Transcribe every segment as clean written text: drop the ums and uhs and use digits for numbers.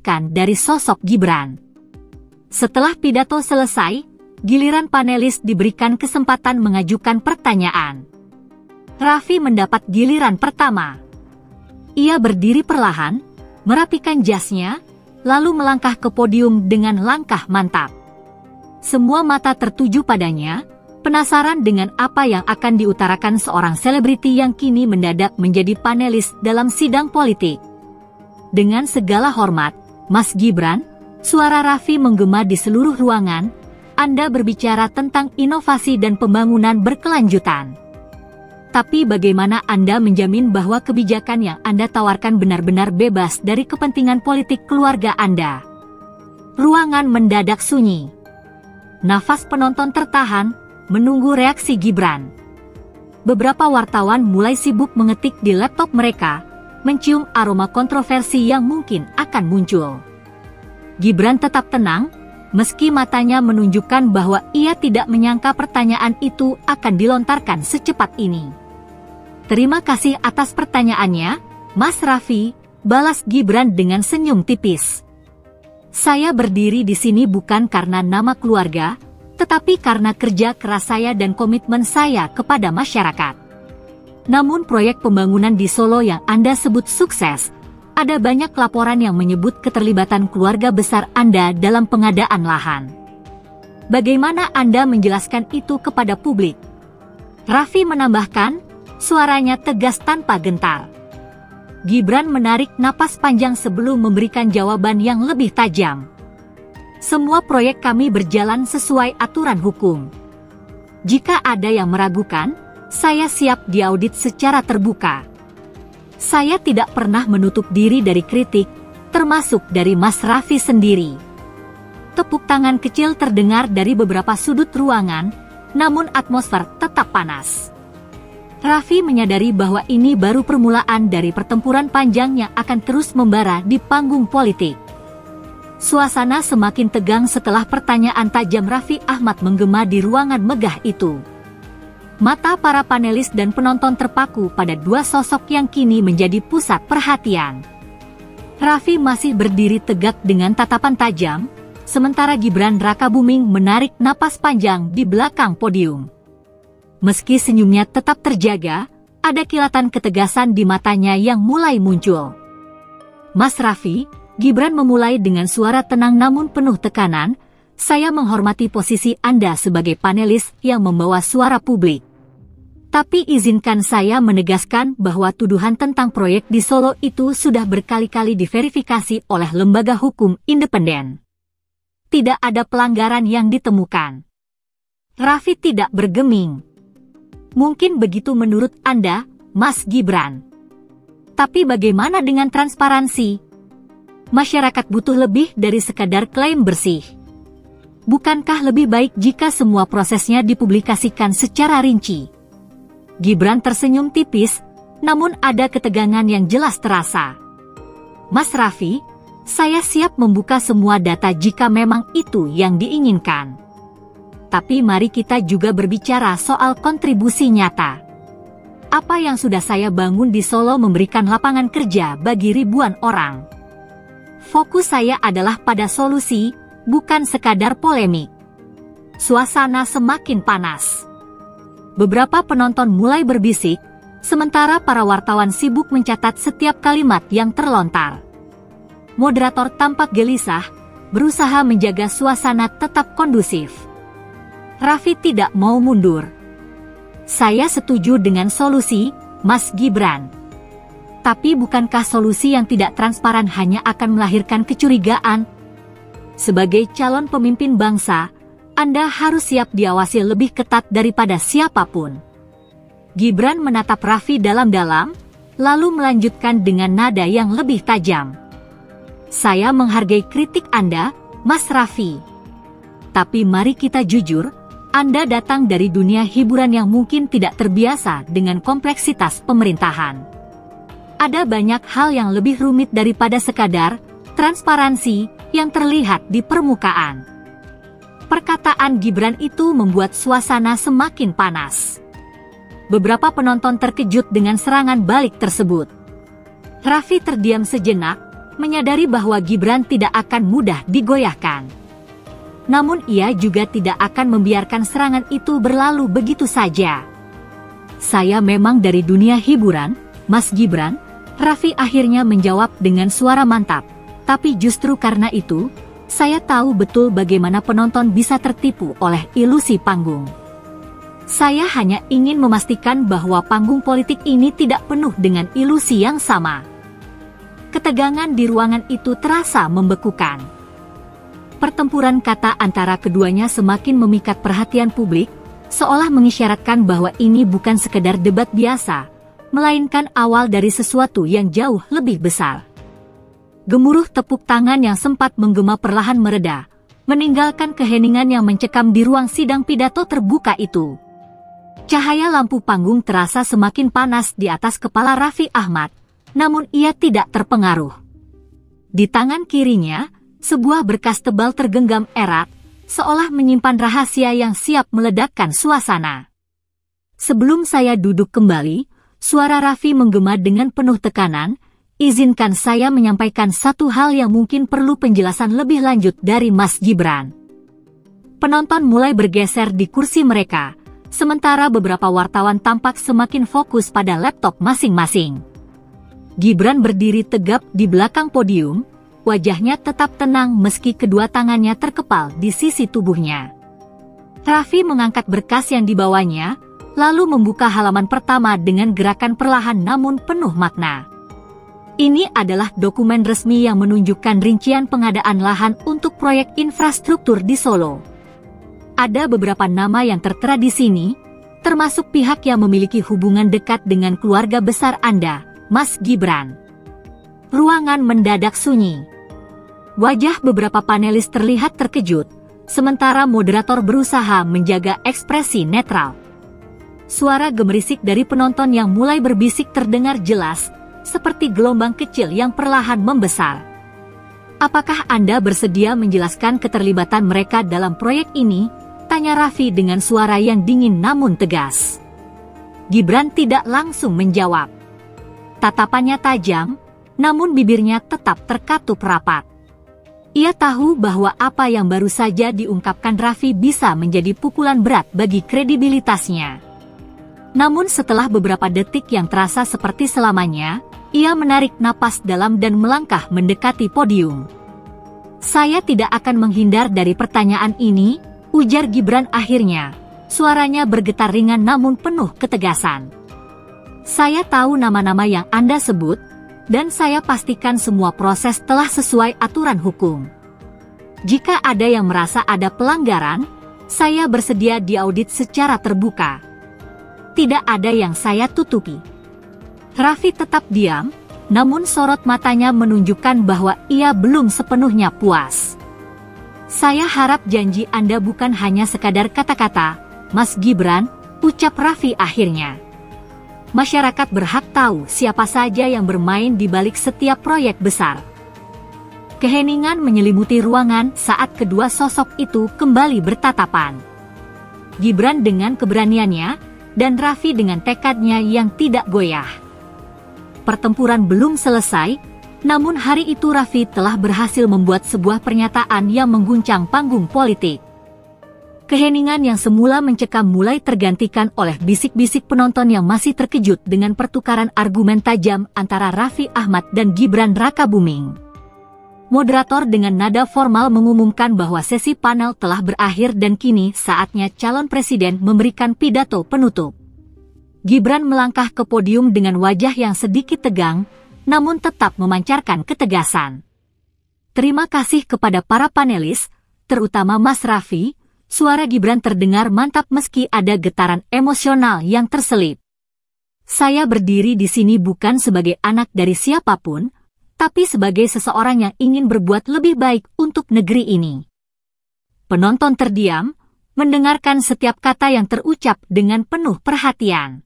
dapatkan dari sosok Gibran. Setelah pidato selesai, giliran panelis diberikan kesempatan mengajukan pertanyaan. Raffi mendapat giliran pertama. Ia berdiri perlahan, merapikan jasnya, lalu melangkah ke podium dengan langkah mantap. Semua mata tertuju padanya, penasaran dengan apa yang akan diutarakan seorang selebriti yang kini mendadak menjadi panelis dalam sidang politik. Dengan segala hormat, Mas Gibran, suara Raffi menggema di seluruh ruangan. Anda berbicara tentang inovasi dan pembangunan berkelanjutan. Tapi bagaimana Anda menjamin bahwa kebijakan yang Anda tawarkan benar-benar bebas dari kepentingan politik keluarga Anda? Ruangan mendadak sunyi. Nafas penonton tertahan, menunggu reaksi Gibran. Beberapa wartawan mulai sibuk mengetik di laptop mereka, mencium aroma kontroversi yang mungkin akan muncul. Gibran tetap tenang, meski matanya menunjukkan bahwa ia tidak menyangka pertanyaan itu akan dilontarkan secepat ini. Terima kasih atas pertanyaannya, Mas Raffi, balas Gibran dengan senyum tipis. Saya berdiri di sini bukan karena nama keluarga, tetapi karena kerja keras saya dan komitmen saya kepada masyarakat. Namun proyek pembangunan di Solo yang Anda sebut sukses, ada banyak laporan yang menyebut keterlibatan keluarga besar Anda dalam pengadaan lahan. Bagaimana Anda menjelaskan itu kepada publik? Raffi menambahkan, suaranya tegas tanpa gentar. Gibran menarik napas panjang sebelum memberikan jawaban yang lebih tajam. Semua proyek kami berjalan sesuai aturan hukum. Jika ada yang meragukan, saya siap diaudit secara terbuka. Saya tidak pernah menutup diri dari kritik, termasuk dari Mas Raffi sendiri. Tepuk tangan kecil terdengar dari beberapa sudut ruangan, namun atmosfer tetap panas. Raffi menyadari bahwa ini baru permulaan dari pertempuran panjang yang akan terus membara di panggung politik. Suasana semakin tegang setelah pertanyaan tajam Raffi Ahmad menggema di ruangan megah itu. Mata para panelis dan penonton terpaku pada dua sosok yang kini menjadi pusat perhatian. Raffi masih berdiri tegak dengan tatapan tajam, sementara Gibran Rakabuming menarik napas panjang di belakang podium. Meski senyumnya tetap terjaga, ada kilatan ketegasan di matanya yang mulai muncul. Mas Raffi, Gibran memulai dengan suara tenang namun penuh tekanan, saya menghormati posisi Anda sebagai panelis yang membawa suara publik. Tapi izinkan saya menegaskan bahwa tuduhan tentang proyek di Solo itu sudah berkali-kali diverifikasi oleh lembaga hukum independen. Tidak ada pelanggaran yang ditemukan. Raffi tidak bergeming. Mungkin begitu menurut Anda, Mas Gibran. Tapi bagaimana dengan transparansi? Masyarakat butuh lebih dari sekadar klaim bersih. Bukankah lebih baik jika semua prosesnya dipublikasikan secara rinci? Gibran tersenyum tipis, namun ada ketegangan yang jelas terasa. Mas Raffi, saya siap membuka semua data jika memang itu yang diinginkan. Tapi mari kita juga berbicara soal kontribusi nyata. Apa yang sudah saya bangun di Solo memberikan lapangan kerja bagi ribuan orang. Fokus saya adalah pada solusi, bukan sekadar polemik. Suasana semakin panas. Beberapa penonton mulai berbisik, sementara para wartawan sibuk mencatat setiap kalimat yang terlontar. Moderator tampak gelisah, berusaha menjaga suasana tetap kondusif. Raffi tidak mau mundur. Saya setuju dengan solusi, Mas Gibran. Tapi bukankah solusi yang tidak transparan hanya akan melahirkan kecurigaan? Sebagai calon pemimpin bangsa, Anda harus siap diawasi lebih ketat daripada siapapun. Gibran menatap Raffi dalam-dalam, lalu melanjutkan dengan nada yang lebih tajam. Saya menghargai kritik Anda, Mas Raffi. Tapi mari kita jujur, Anda datang dari dunia hiburan yang mungkin tidak terbiasa dengan kompleksitas pemerintahan. Ada banyak hal yang lebih rumit daripada sekadar transparansi yang terlihat di permukaan. Perkataan Gibran itu membuat suasana semakin panas. Beberapa penonton terkejut dengan serangan balik tersebut. Raffi terdiam sejenak, menyadari bahwa Gibran tidak akan mudah digoyahkan. Namun ia juga tidak akan membiarkan serangan itu berlalu begitu saja. "Saya memang dari dunia hiburan, Mas Gibran," Raffi akhirnya menjawab dengan suara mantap. "Tapi justru karena itu, saya tahu betul bagaimana penonton bisa tertipu oleh ilusi panggung. Saya hanya ingin memastikan bahwa panggung politik ini tidak penuh dengan ilusi yang sama." Ketegangan di ruangan itu terasa membekukan. Pertempuran kata antara keduanya semakin memikat perhatian publik, seolah mengisyaratkan bahwa ini bukan sekedar debat biasa, melainkan awal dari sesuatu yang jauh lebih besar. Gemuruh tepuk tangan yang sempat menggema perlahan mereda, meninggalkan keheningan yang mencekam di ruang sidang pidato terbuka itu. Cahaya lampu panggung terasa semakin panas di atas kepala Raffi Ahmad, namun ia tidak terpengaruh. Di tangan kirinya, sebuah berkas tebal tergenggam erat, seolah menyimpan rahasia yang siap meledakkan suasana. "Sebelum saya duduk kembali," suara Raffi menggema dengan penuh tekanan, "izinkan saya menyampaikan satu hal yang mungkin perlu penjelasan lebih lanjut dari Mas Gibran." Penonton mulai bergeser di kursi mereka, sementara beberapa wartawan tampak semakin fokus pada laptop masing-masing. Gibran berdiri tegap di belakang podium, wajahnya tetap tenang meski kedua tangannya terkepal di sisi tubuhnya. Raffi mengangkat berkas yang dibawanya, lalu membuka halaman pertama dengan gerakan perlahan namun penuh makna. Ini adalah dokumen resmi yang menunjukkan rincian pengadaan lahan untuk proyek infrastruktur di Solo. Ada beberapa nama yang tertera di sini, termasuk pihak yang memiliki hubungan dekat dengan keluarga besar Anda, Mas Gibran. Ruangan mendadak sunyi. Wajah beberapa panelis terlihat terkejut, sementara moderator berusaha menjaga ekspresi netral. Suara gemerisik dari penonton yang mulai berbisik terdengar jelas, seperti gelombang kecil yang perlahan membesar. "Apakah Anda bersedia menjelaskan keterlibatan mereka dalam proyek ini?" tanya Raffi dengan suara yang dingin namun tegas. Gibran tidak langsung menjawab. Tatapannya tajam, namun bibirnya tetap terkatup rapat. Ia tahu bahwa apa yang baru saja diungkapkan Raffi bisa menjadi pukulan berat bagi kredibilitasnya. Namun setelah beberapa detik yang terasa seperti selamanya, ia menarik napas dalam dan melangkah mendekati podium. "Saya tidak akan menghindar dari pertanyaan ini," ujar Gibran akhirnya. Suaranya bergetar ringan namun penuh ketegasan. "Saya tahu nama-nama yang Anda sebut, dan saya pastikan semua proses telah sesuai aturan hukum. Jika ada yang merasa ada pelanggaran, saya bersedia diaudit secara terbuka. Tidak ada yang saya tutupi." Raffi tetap diam, namun sorot matanya menunjukkan bahwa ia belum sepenuhnya puas. "Saya harap janji Anda bukan hanya sekadar kata-kata, Mas Gibran," ucap Raffi akhirnya. "Masyarakat berhak tahu siapa saja yang bermain di balik setiap proyek besar." Keheningan menyelimuti ruangan saat kedua sosok itu kembali bertatapan. Gibran dengan keberaniannya, dan Raffi dengan tekadnya yang tidak goyah. Pertempuran belum selesai, namun hari itu Raffi telah berhasil membuat sebuah pernyataan yang mengguncang panggung politik. Keheningan yang semula mencekam mulai tergantikan oleh bisik-bisik penonton yang masih terkejut dengan pertukaran argumen tajam antara Raffi Ahmad dan Gibran Rakabuming. Moderator dengan nada formal mengumumkan bahwa sesi panel telah berakhir dan kini saatnya calon presiden memberikan pidato penutup. Gibran melangkah ke podium dengan wajah yang sedikit tegang, namun tetap memancarkan ketegasan. "Terima kasih kepada para panelis, terutama Mas Raffi." Suara Gibran terdengar mantap meski ada getaran emosional yang terselip. "Saya berdiri di sini bukan sebagai anak dari siapapun, tapi sebagai seseorang yang ingin berbuat lebih baik untuk negeri ini." Penonton terdiam, mendengarkan setiap kata yang terucap dengan penuh perhatian.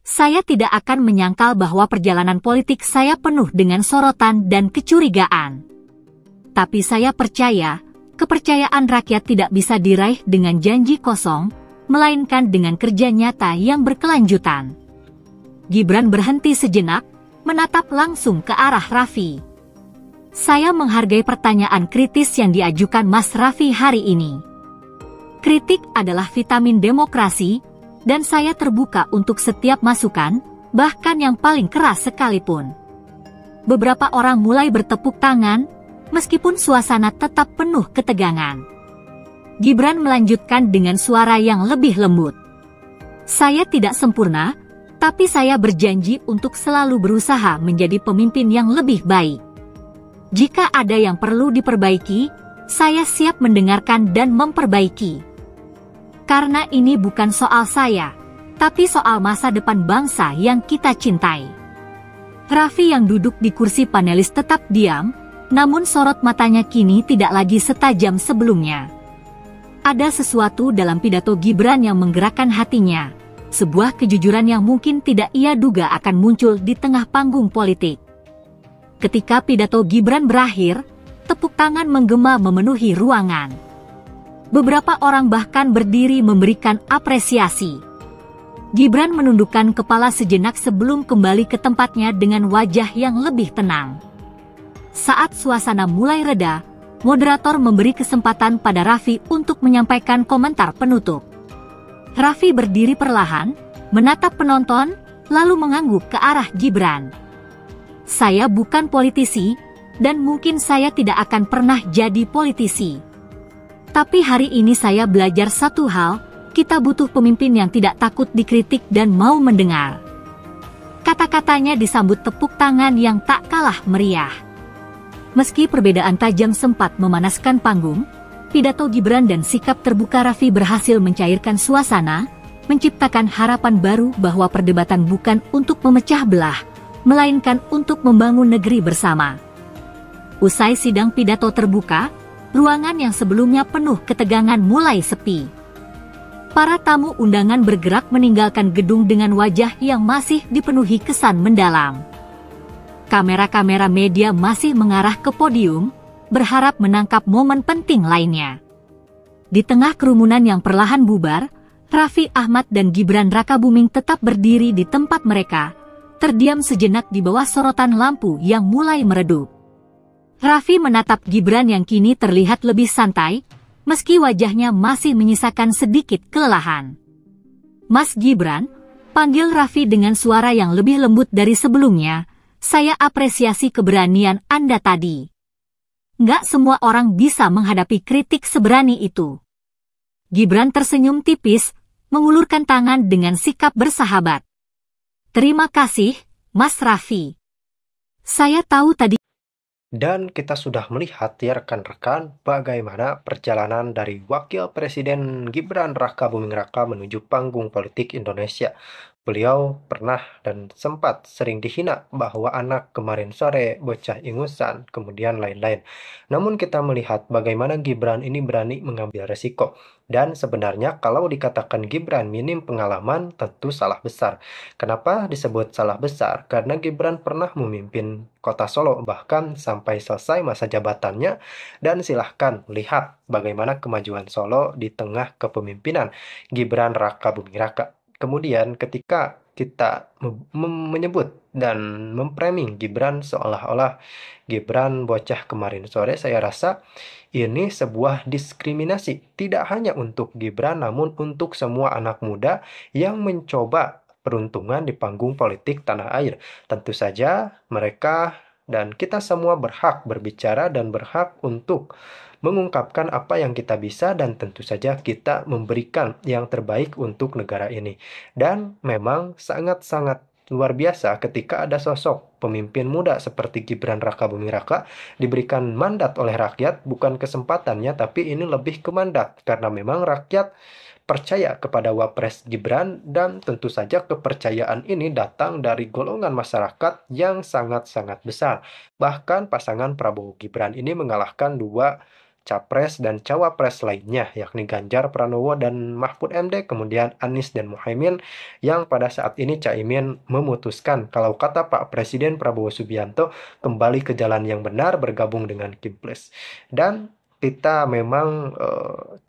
"Saya tidak akan menyangkal bahwa perjalanan politik saya penuh dengan sorotan dan kecurigaan. Tapi saya percaya, kepercayaan rakyat tidak bisa diraih dengan janji kosong, melainkan dengan kerja nyata yang berkelanjutan." Gibran berhenti sejenak, menatap langsung ke arah Raffi. Saya menghargai pertanyaan kritis yang diajukan Mas Raffi hari ini. Kritik adalah vitamin demokrasi, dan saya terbuka untuk setiap masukan, bahkan yang paling keras sekalipun. Beberapa orang mulai bertepuk tangan, meskipun suasana tetap penuh ketegangan. Gibran melanjutkan dengan suara yang lebih lembut. Saya tidak sempurna, tapi saya berjanji untuk selalu berusaha menjadi pemimpin yang lebih baik. Jika ada yang perlu diperbaiki, saya siap mendengarkan dan memperbaiki. Karena ini bukan soal saya, tapi soal masa depan bangsa yang kita cintai. Raffi yang duduk di kursi panelis tetap diam, namun sorot matanya kini tidak lagi setajam sebelumnya. Ada sesuatu dalam pidato Gibran yang menggerakkan hatinya, sebuah kejujuran yang mungkin tidak ia duga akan muncul di tengah panggung politik. Ketika pidato Gibran berakhir, tepuk tangan menggema memenuhi ruangan. Beberapa orang bahkan berdiri memberikan apresiasi. Gibran menundukkan kepala sejenak sebelum kembali ke tempatnya dengan wajah yang lebih tenang. Saat suasana mulai reda, moderator memberi kesempatan pada Raffi untuk menyampaikan komentar penutup. Raffi berdiri perlahan, menatap penonton, lalu mengangguk ke arah Gibran. Saya bukan politisi, dan mungkin saya tidak akan pernah jadi politisi. Tapi hari ini saya belajar satu hal, kita butuh pemimpin yang tidak takut dikritik dan mau mendengar. Kata-katanya disambut tepuk tangan yang tak kalah meriah. Meski perbedaan tajam sempat memanaskan panggung, pidato Gibran dan sikap terbuka Raffi berhasil mencairkan suasana, menciptakan harapan baru bahwa perdebatan bukan untuk memecah belah, melainkan untuk membangun negeri bersama. Usai sidang pidato terbuka, ruangan yang sebelumnya penuh ketegangan mulai sepi. Para tamu undangan bergerak meninggalkan gedung dengan wajah yang masih dipenuhi kesan mendalam. Kamera-kamera media masih mengarah ke podium, berharap menangkap momen penting lainnya. Di tengah kerumunan yang perlahan bubar, Raffi Ahmad dan Gibran Rakabuming tetap berdiri di tempat mereka, terdiam sejenak di bawah sorotan lampu yang mulai meredup. Raffi menatap Gibran yang kini terlihat lebih santai, meski wajahnya masih menyisakan sedikit kelelahan. Mas Gibran, panggil Raffi dengan suara yang lebih lembut dari sebelumnya, saya apresiasi keberanian Anda tadi. Nggak semua orang bisa menghadapi kritik seberani itu. Gibran tersenyum tipis, mengulurkan tangan dengan sikap bersahabat. Terima kasih, Mas Raffi. Saya tahu tadi. Dan kita sudah melihat ya rekan-rekan bagaimana perjalanan dari Wakil Presiden Gibran Rakabuming Raka menuju panggung politik Indonesia. Beliau pernah dan sempat sering dihina bahwa anak kemarin sore, bocah ingusan, kemudian lain-lain. Namun kita melihat bagaimana Gibran ini berani mengambil resiko. Dan sebenarnya kalau dikatakan Gibran minim pengalaman tentu salah besar. Kenapa disebut salah besar? Karena Gibran pernah memimpin Kota Solo bahkan sampai selesai masa jabatannya, dan silahkan lihat bagaimana kemajuan Solo di tengah kepemimpinan Gibran Rakabuming Raka. Kemudian ketika kita menyebut dan memframing Gibran seolah-olah Gibran bocah kemarin sore, saya rasa ini sebuah diskriminasi tidak hanya untuk Gibran namun untuk semua anak muda yang mencoba peruntungan di panggung politik tanah air. Tentu saja mereka dan kita semua berhak berbicara dan berhak untuk mengungkapkan apa yang kita bisa, dan tentu saja kita memberikan yang terbaik untuk negara ini. Dan memang sangat-sangat luar biasa ketika ada sosok pemimpin muda seperti Gibran Rakabuming Raka diberikan mandat oleh rakyat, bukan kesempatannya tapi ini lebih ke mandat karena memang rakyat percaya kepada Wapres Gibran, dan tentu saja kepercayaan ini datang dari golongan masyarakat yang sangat-sangat besar. Bahkan pasangan Prabowo Gibran ini mengalahkan dua capres dan cawapres lainnya, yakni Ganjar Pranowo dan Mahfud MD, kemudian Anies dan Muhaimin, yang pada saat ini Caimin memutuskan kalau kata Pak Presiden Prabowo Subianto kembali ke jalan yang benar, bergabung dengan Kimples. Dan kita memang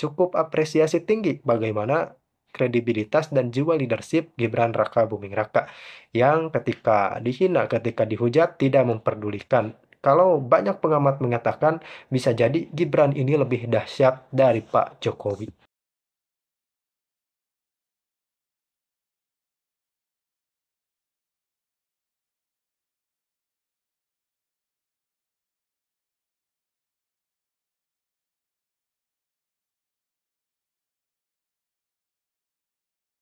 cukup apresiasi tinggi bagaimana kredibilitas dan jiwa leadership Gibran Rakabuming Raka yang ketika dihina, ketika dihujat tidak memperdulikan. kalau banyak pengamat mengatakan bisa jadi Gibran ini lebih dahsyat dari Pak Jokowi.